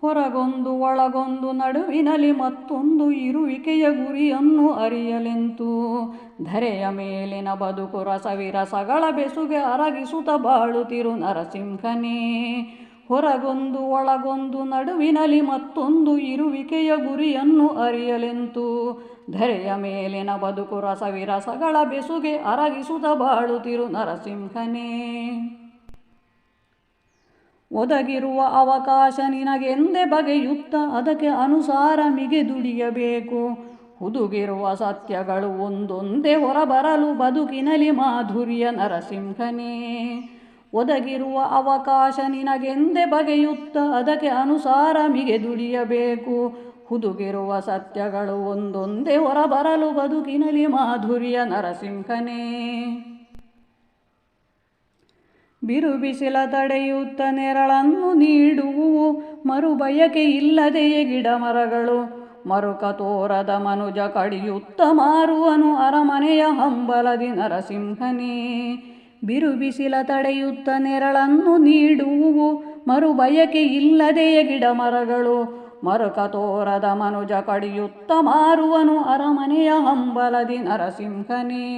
ಹೊರಗೊಂದು ಒಳಗೊಂದು ನಡುವಿನಲ್ಲಿ ಮತ್ತೊಂದು ಇರುವಿಕೆಯ ಗುರಿಯನ್ನು ಅರಿಯಲೆಂತು ಧರೆಯ ಮೇಲಿನ ಬದುಕು ರಸವಿರಸಗಳ ಬೆಸುಗೆ ಅರಗಿಸುತ್ತ ಬಾಳುತ್ತಿರು ನರಸಿಂಹನೇ. ಹೊರಗೊಂದು ಒಳಗೊಂದು ನಡುವಿನಲ್ಲಿ ಮತ್ತೊಂದು ಇರುವಿಕೆಯ ಗುರಿಯನ್ನು ಅರಿಯಲೆಂತು ಧರೆಯ ಮೇಲಿನ ಬದುಕು ರಸವಿರಸಗಳ ಬೆಸುಗೆ ಅರಗಿಸುತ್ತ ಬಾಳುತ್ತಿರು ನರಸಿಂಹನೇ. ಒದಗಿರುವ ಅವಕಾಶ ನಿನಗೆಂದೇ ಬಗೆಯುತ್ತ ಅದಕ್ಕೆ ಅನುಸಾರ ಮಿಗೆ ದುಡಿಯಬೇಕು. ಹುದುಗಿರುವ ಸತ್ಯಗಳು ಒಂದೊಂದೇ ಹೊರಬರಲು ಬದುಕಿನಲ್ಲಿ ಮಾಧುರ್ಯ ನರಸಿಂಹನೇ. ಒದಗಿರುವ ಅವಕಾಶ ನಿನಗೆಂದೇ ಬಗೆಯುತ್ತ ಅದಕ್ಕೆ ಅನುಸಾರ ಮಿಗೆ ದುಡಿಯಬೇಕು. ಹುದುಗಿರುವ ಸತ್ಯಗಳು ಒಂದೊಂದೇ ಹೊರಬರಲು ಬದುಕಿನಲ್ಲಿ ಮಾಧುರ್ಯ ನರಸಿಂಹನೇ. ಬಿರುಬಿಸಿಲ ತಡೆಯುತ್ತ ನೆರಳನ್ನು ನೀಡುವು ಮರುಬಯಕೆ ಇಲ್ಲದೆಯೇ ಗಿಡ ಮರಗಳು. ಮರುಕ ತೋರದ ಮನುಜ ಕಡಿಯುತ್ತ ಮಾರುವನು ಅರಮನೆಯ ಹಂಬಲದಿ ನರಸಿಂಹನೇ. ಬಿರುಬಿಸಿಲ ತಡೆಯುತ್ತ ನೆರಳನ್ನು ನೀಡುವು ಮರುಬಯಕೆ ಇಲ್ಲದೆಯೇ ಗಿಡ ಮರಗಳು. ಮರುಕ ತೋರದ ಮನುಜ ಕಡಿಯುತ್ತ ಮಾರುವನು ಅರಮನೆಯ ಹಂಬಲದಿ ನರಸಿಂಹನೇ.